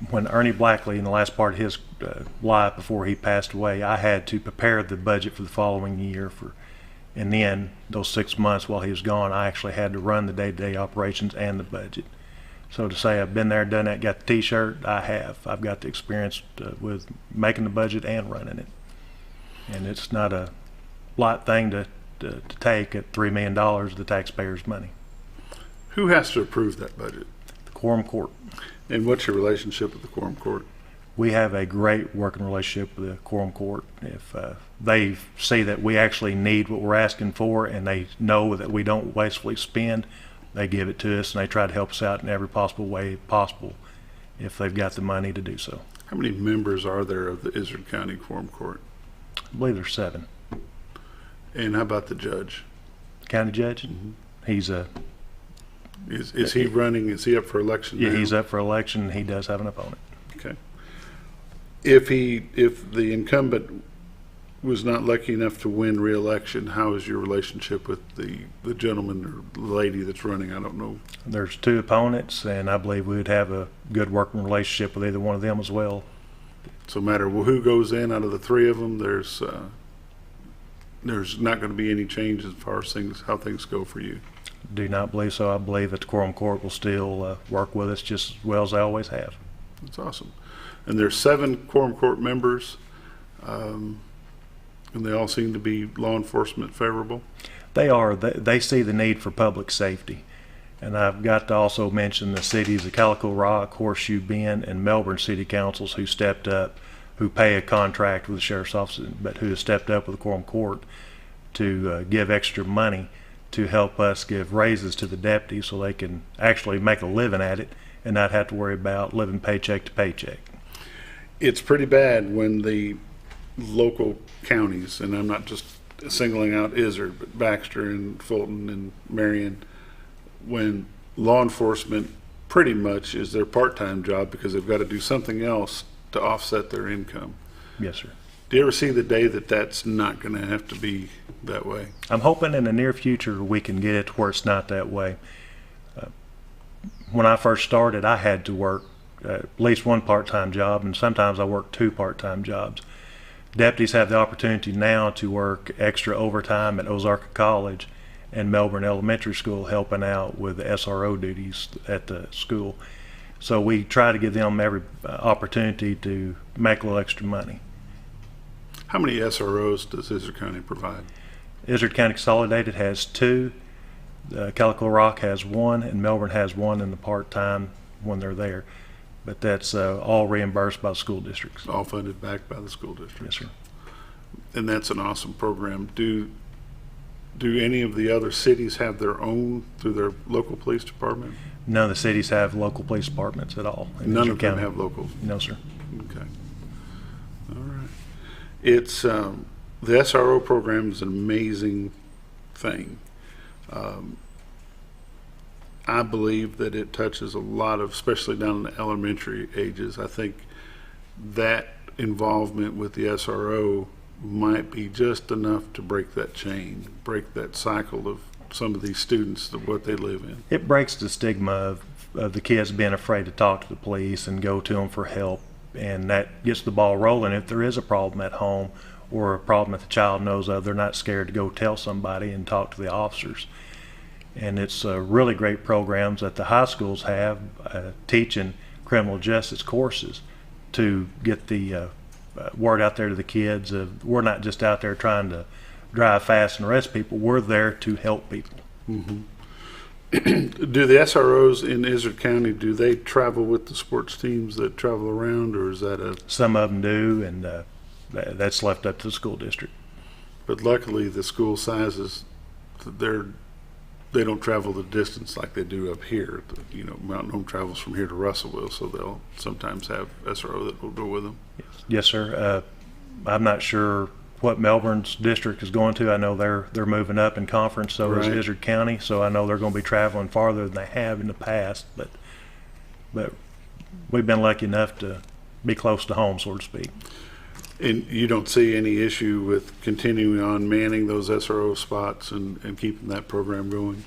When Ernie Blackley, in the last part of his life before he passed away, I had to prepare the budget for the following year. And then those 6 months while he was gone, I actually had to run the day-to-day operations and the budget. So to say I've been there, done that, got the T-shirt, I have. I've got the experience with making the budget and running it. And it's not a light thing to take at $3 million of the taxpayers' money. Who has to approve that budget? The Quorum Court. And what's your relationship with the Quorum Court? We have a great working relationship with the Quorum Court. If they see that we actually need what we're asking for and they know that we don't wastefully spend, they give it to us and they try to help us out in every possible way possible if they've got the money to do so. How many members are there of the Izard County Quorum Court? I believe there's 7. And how about the judge? County judge? Mm-hmm. He's a... Is he running? Is he up for election Yeah, now? he's up for election. He does have an opponent. Okay. If the incumbent was not lucky enough to win re-election, how is your relationship with the gentleman or lady that's running? I don't know. There's 2 opponents, and I believe we would have a good working relationship with either one of them as well. So no matter who goes in out of the 3 of them, there's not going to be any change as far as how things go for you. Do not believe so. I believe that the Quorum Court will still work with us just as well as they always have. That's awesome. And there's 7 Quorum Court members, and they all seem to be law enforcement favorable. They are. They see the need for public safety. And I've got to also mention the cities of Calico Rock, Horseshoe Bend, and Melbourne City Councils who stepped up, who pay a contract with the Sheriff's Office, but who have stepped up with the Quorum Court to give extra money to help us give raises to the deputies so they can actually make a living at it and not have to worry about living paycheck to paycheck. It's pretty bad when the local counties, and I'm not just singling out Izard, but Baxter and Fulton and Marion, when law enforcement pretty much is their part-time job because they've got to do something else to offset their income. Yes, sir. Do you ever see the day that that's not going to have to be that way? I'm hoping in the near future we can get it to where it's not that way. When I first started, I had to work at least 1 part-time job, and sometimes I worked 2 part-time jobs. Deputies have the opportunity now to work extra overtime at Ozarka College and Melbourne Elementary School, helping out with the SRO duties at the school. So we try to give them every opportunity to make a little extra money. How many SROs does Izard County provide? Izard County Consolidated has 2, Calico Rock has 1, and Melbourne has 1 in the part-time when they're there. But that's all reimbursed by the school districts. All funded back by the school districts. Yes, sir. And that's an awesome program. Do any of the other cities have their own through their local police department? None of the cities have local police departments at all. None of them have local? No, sir. Okay. All right. It's the SRO program is an amazing thing. I believe that it touches a lot of, especially down in the elementary ages. I think that involvement with the SRO might be just enough to break that chain, break that cycle of some of these students, what they live in. It breaks the stigma of the kids being afraid to talk to the police and go to them for help, and that gets the ball rolling. If there is a problem at home or a problem that the child knows of, they're not scared to go tell somebody and talk to the officers. And it's really great programs that the high schools have teaching criminal justice courses to get the word out there to the kids. We're not just out there trying to drive fast and arrest people. We're there to help people. Mm-hmm. Do the SROs in Izard County, do they travel with the sports teams that travel around, or is that a... Some of them do, and that's left up to the school district. But luckily the school sizes, they don't travel the distance like they do up here. You know, Mountain Home travels from here to Russellville, so they'll sometimes have SRO that will go with them. Yes, sir. I'm not sure what Melbourne's district is going to. I know they're moving up in conference, so is Izard County, so I know they're going to be traveling farther than they have in the past, but we've been lucky enough to be close to home, so to speak. And you don't see any issue with continuing on manning those SRO spots and keeping that program going?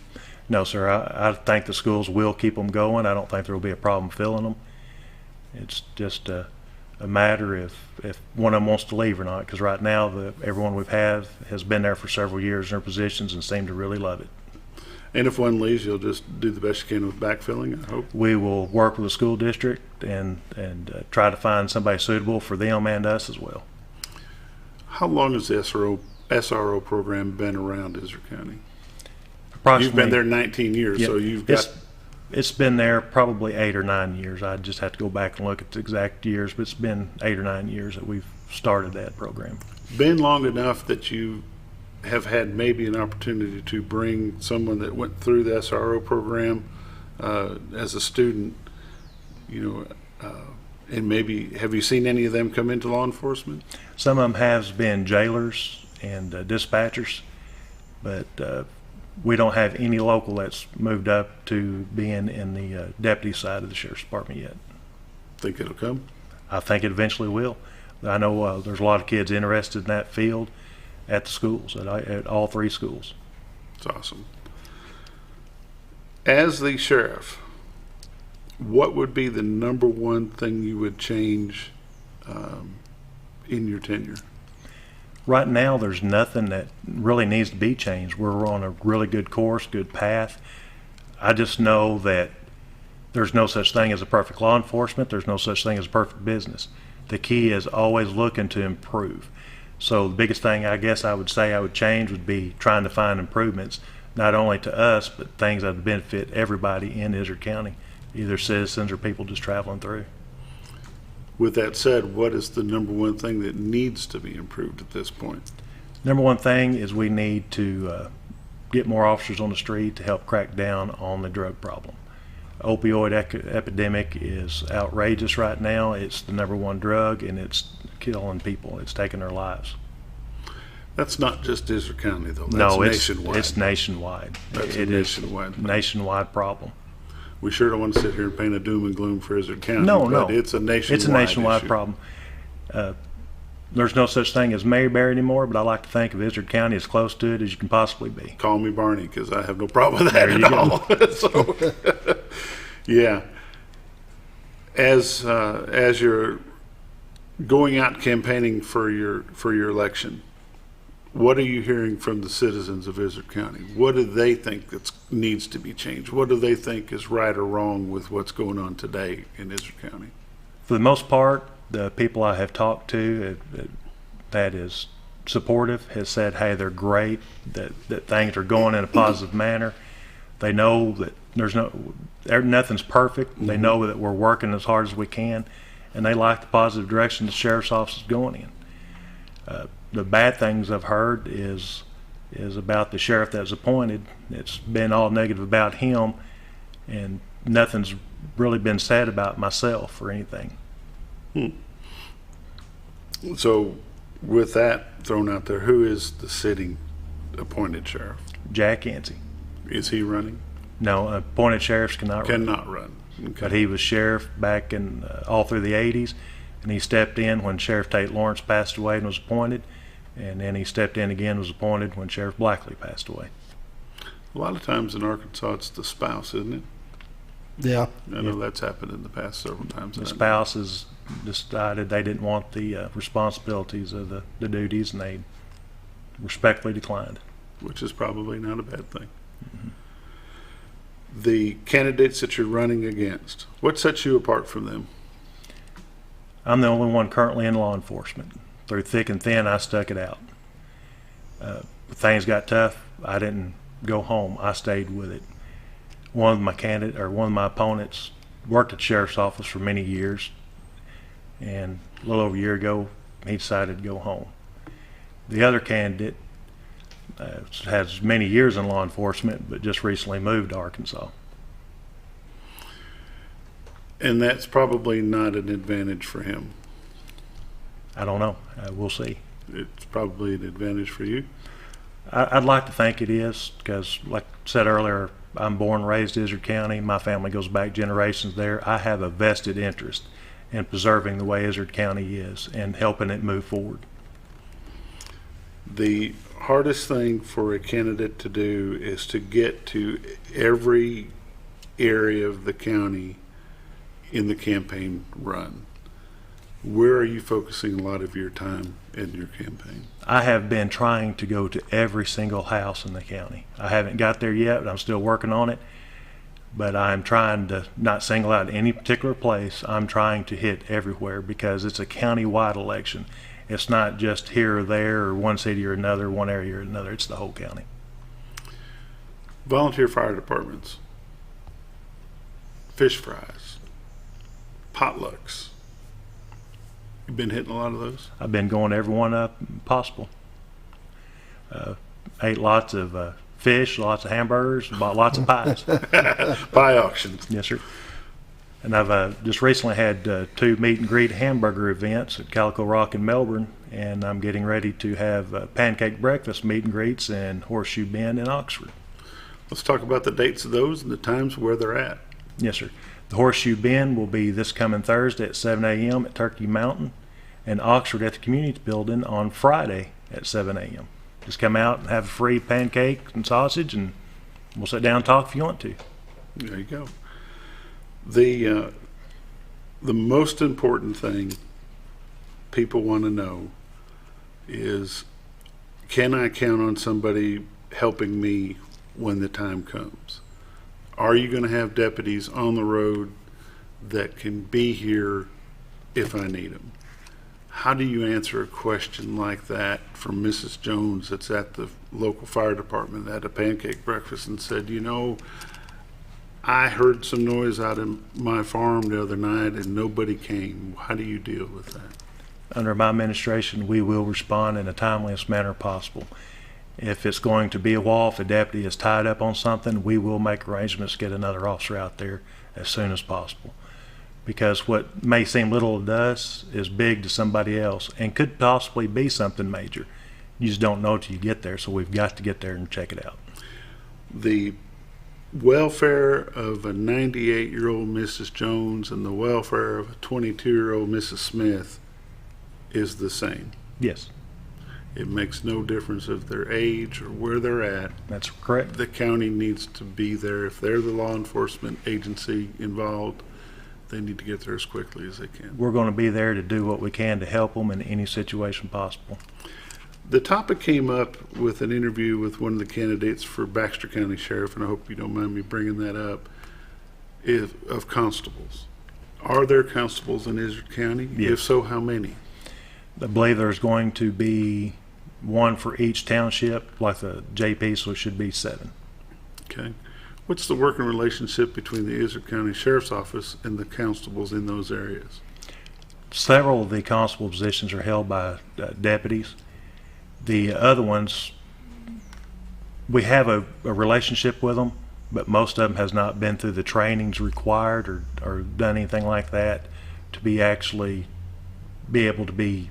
No, sir. I think the schools will keep them going. I don't think there will be a problem filling them. It's just a matter if one of them wants to leave or not, because right now everyone we've had has been there for several years in their positions and seem to really love it. And if one leaves, you'll just do the best you can with backfilling, I hope? We will work with the school district and try to find somebody suitable for them and us as well. How long has the SRO program been around Izard County? Approximately, you've been there 19 years, so you've got... It's been there probably 8 or 9 years. I just have to go back and look at the exact years, but it's been 8 or 9 years that we've started that program. Been long enough that you have had maybe an opportunity to bring someone that went through the SRO program as a student, you know, and maybe have you seen any of them come into law enforcement? Some of them have been jailers and dispatchers, but we don't have any local that's moved up to being in the deputy side of the sheriff's department yet. Think it'll come? I think it eventually will. I know there's a lot of kids interested in that field at the schools, at all 3 schools. That's awesome. As the sheriff, what would be the number one thing you would change in your tenure? Right now, there's nothing that really needs to be changed. We're on a really good course, good path. I just know that there's no such thing as a perfect law enforcement. There's no such thing as a perfect business. The key is always looking to improve. So the biggest thing I guess I would say I would change would be trying to find improvements, not only to us, but things that would benefit everybody in Izard County, either citizens or people just traveling through. With that said, what is the number one thing that needs to be improved at this point? Number one thing is we need to get more officers on the street to help crack down on the drug problem. Opioid epidemic is outrageous right now. It's the number one drug, and it's killing people. It's taking their lives. That's not just Izard County, though. That's no, nationwide. It's nationwide. That's a nationwide problem. We sure don't want to sit here and paint a doom and gloom for Izard County. No. It's a nationwide It's a nationwide issue. problem. There's no such thing as Mayberry anymore, but I like to think of Izard County as close to it as you can possibly be. Call me Barney, because I have no problem with that at all. So, yeah. As you're going out campaigning for your election, what are you hearing from the citizens of Izard County? What do they think that needs to be changed? What do they think is right or wrong with what's going on today in Izard County? For the most part, the people I have talked to that is supportive has said, hey, they're great, that things are going in a positive manner. They know that nothing's perfect. Mm-hmm. They know that we're working as hard as we can, and they like the positive direction the sheriff's office is going in. The bad things I've heard is about the sheriff that was appointed. It's been all negative about him, and nothing's really been said about myself or anything. So With that thrown out there, who is the sitting appointed sheriff? Jack Yancey. Is he running? No, appointed sheriffs cannot run. Cannot run. Okay. But he was sheriff back in all through the 80s, and he stepped in when Sheriff Tate Lawrence passed away and was appointed, and then he stepped in again and was appointed when Sheriff Blackley passed away. A lot of times in Arkansas, it's the spouse, isn't it? Yeah. I know that's happened in the past several times. The spouse has decided they didn't want the responsibilities of the duties, and they respectfully declined. Which is probably not a bad thing. Mm-hmm. The candidates that you're running against, what sets you apart from them? I'm the only one currently in law enforcement. Through thick and thin, I stuck it out. Things got tough. I didn't go home. I stayed with it. One of my opponents worked at the sheriff's office for many years, and a little over a year ago, he decided to go home. The other candidate has many years in law enforcement, but just recently moved to Arkansas. And that's probably not an advantage for him. I don't know. We'll see. It's probably an advantage for you? I'd like to think it is, because like I said earlier, I'm born and raised in Izard County. My family goes back generations there. I have a vested interest in preserving the way Izard County is and helping it move forward. The hardest thing for a candidate to do is to get to every area of the county in the campaign run. Where are you focusing a lot of your time in your campaign? I have been trying to go to every single house in the county. I haven't got there yet, but I'm still working on it. But I'm trying to not single out any particular place. I'm trying to hit everywhere because it's a county-wide election. It's not just here or there or one city or another, one area or another. It's the whole county. Volunteer fire departments, fish fries, potlucks. You've been hitting a lot of those? I've been going to every one possible. Ate lots of fish, lots of hamburgers, bought lots of pies. Pie auctions. Yes, sir. And I've just recently had 2 meet and greet hamburger events at Calico Rock in Melbourne, and I'm getting ready to have pancake breakfast meet and greets in Horseshoe Bend in Oxford. Let's talk about the dates of those and the times where they're at. Yes, sir. The Horseshoe Bend will be this coming Thursday at 7 a.m. at Turkey Mountain, and Oxford at the Community Building on Friday at 7 a.m. Just come out and have a free pancake and sausage, and we'll sit down and talk if you want to. There you go. The most important thing people want to know is, can I count on somebody helping me when the time comes? Are you going to have deputies on the road that can be here if I need them? How do you answer a question like that from Mrs. Jones that's at the local fire department at a pancake breakfast and said, you know, I heard some noise out in my farm the other night and nobody came. How do you deal with that? Under my administration, we will respond in the timeliest manner possible. If it's going to be a while, if a deputy is tied up on something, we will make arrangements to get another officer out there as soon as possible. Because what may seem little to us is big to somebody else and could possibly be something major. You just don't know till you get there, so we've got to get there and check it out. The welfare of a 98-year-old Mrs. Jones and the welfare of a 22-year-old Mrs. Smith is the same. Yes. It makes no difference if their age or where they're at. That's correct. The county needs to be there. If they're the law enforcement agency involved, they need to get there as quickly as they can. We're going to be there to do what we can to help them in any situation possible. The topic came up with an interview with one of the candidates for Baxter County Sheriff, and I hope you don't mind me bringing that up, of constables. Are there constables in Izard County? Yes. If so, how many? I believe there's going to be one for each township, like the JP, so it should be 7. Okay. What's the working relationship between the Izard County Sheriff's Office and the constables in those areas? Several of the constable positions are held by deputies. The other ones, we have a relationship with them, but most of them has not been through the trainings required or done anything like that to be actually be able to be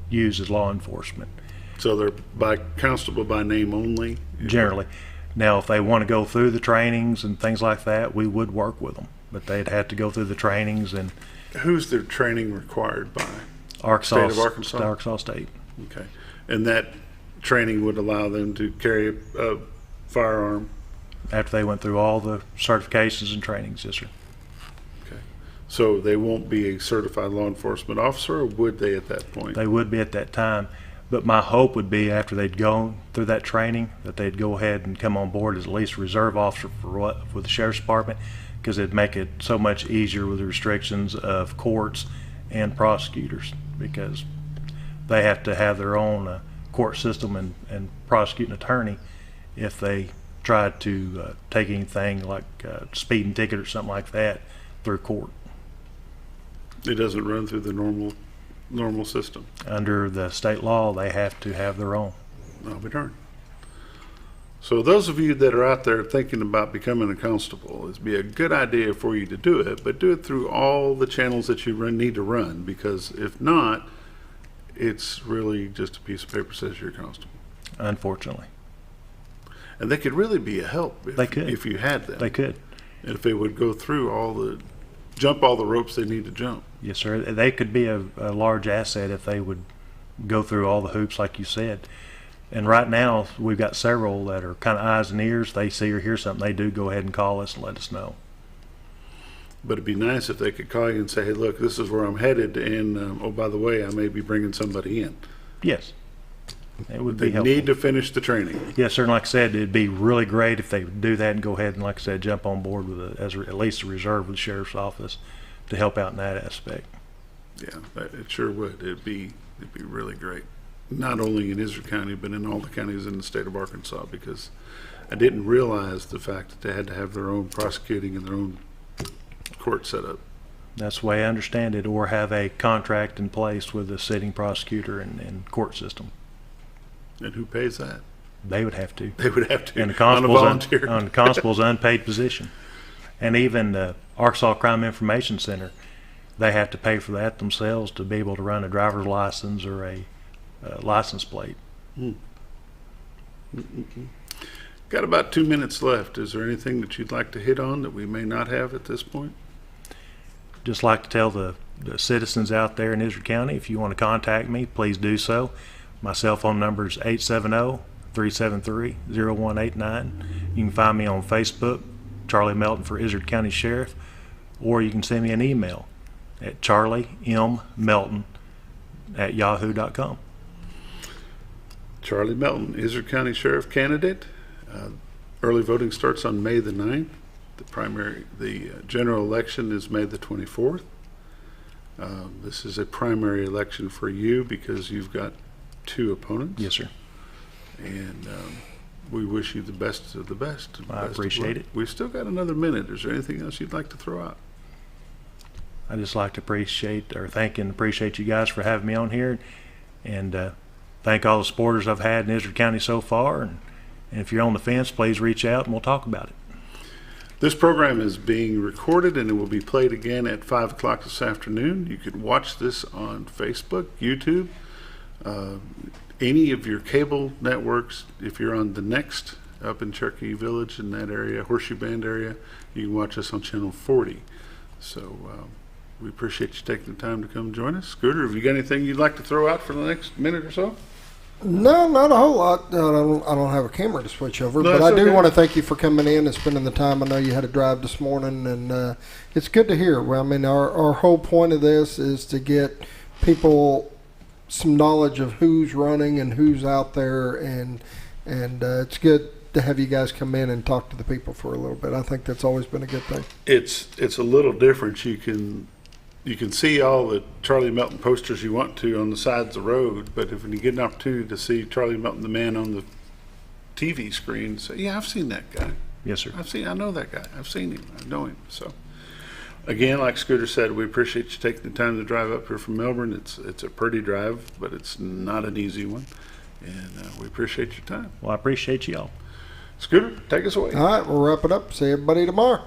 use as law enforcement. So they're by constable by name only? Generally. Now, if they want to go through the trainings and things like that, we would work with them. But they'd have to go through the trainings. And who's their training required by? Arkansas, State of Arkansas? Arkansas State. Okay. And that training would allow them to carry a firearm? After they went through all the certifications and trainings, yes, sir. Okay. So they won't be a certified law enforcement officer, or would they at that point? They would be at that time. But my hope would be after they'd gone through that training that they'd go ahead and come on board as at least a reserve officer for the Sheriff's Department, because it'd make it so much easier with the restrictions of courts and prosecutors, because they have to have their own court system and prosecuting attorney if they try to take anything like a speeding ticket or something like that through court. It doesn't run through the normal system. Under the state law, they have to have their own. I'll be darned. So those of you that are out there thinking about becoming a constable, it'd be a good idea for you to do it, but do it through all the channels that you need to run, because if not, it's really just a piece of paper that says you're a constable. Unfortunately. And they could really be a help if you had them. They could. And if they would go through jump all the ropes they need to jump. Yes, sir. They could be a large asset if they would go through all the hoops like you said. And right now, we've got several that are kind of eyes and ears. They see or hear something, they do go ahead and call us and let us know. But it'd be nice if they could call you and say, hey, look, this is where I'm headed, and oh, by the way, I may be bringing somebody in. Yes. It would They be helpful. need to finish the training. Yes, sir. And like I said, it'd be really great if they would do that and go ahead and, like I said, jump on board with at least a reserve with the Sheriff's Office to help out in that aspect. Yeah, it sure would. It'd be really great. Not only in Izard County, but in all the counties in the state of Arkansas, because I didn't realize the fact that they had to have their own prosecuting and their own court set up. That's the way I understand it, or have a contract in place with the sitting prosecutor and court system. And who pays that? They would have to. They would have to. And the On a volunteer. on the constable's unpaid position. And even the Arkansas Crime Information Center, they have to pay for that themselves to be able to run a driver's license or a license plate. Got about 2 minutes left. Is there anything that you'd like to hit on that we may not have at this point? Just like to tell the citizens out there in Izard County, if you want to contact me, please do so. My cell phone number is 870-373-0189. You can find me on Facebook, Charley Melton for Izard County Sheriff, or you can send me an email at charleymmelton@yahoo.com. Charley Melton, Izard County Sheriff candidate. Early voting starts on May the 9th. The general election is May the 24th. This is a primary election for you because you've got 2 opponents. Yes, sir. And we wish you the best of the best. I appreciate it. We've still got another minute. Is there anything else you'd like to throw out? I just like to thank and appreciate you guys for having me on here, and thank all the supporters I've had in Izard County so far. And if you're on the fence, please reach out and we'll talk about it. This program is being recorded and it will be played again at 5 o'clock this afternoon. You can watch this on Facebook, YouTube, any of your cable networks. If you're on the Next up in Cherokee Village in that area, Horseshoe Bend area, you can watch us on channel 40. So we appreciate you taking the time to come join us. Scooter, have you got anything you'd like to throw out for the next minute or so? No, not a whole lot. I don't have a camera to switch over, No, but I do okay. want to thank you for coming in and spending the time. I know you had a drive this morning, and it's good to hear. Well, I mean, our whole point of this is to get people some knowledge of who's running and who's out there, and it's good to have you guys come in and talk to the people for a little bit. I think that's always been a good thing. It's a little different. You can see all the Charley Melton posters you want to on the sides of the road, but if you get an opportunity to see Charley Melton, the man on the TV screen, say, yeah, I've seen that guy. Yes, sir. I know that guy. I've seen him. I know him. So, again, like Scooter said, we appreciate you taking the time to drive up here from Melbourne. It's a pretty drive, but it's not an easy one, and we appreciate your time. Well, I appreciate you all. Scooter, take us away. All right, we'll wrap it up. See everybody tomorrow.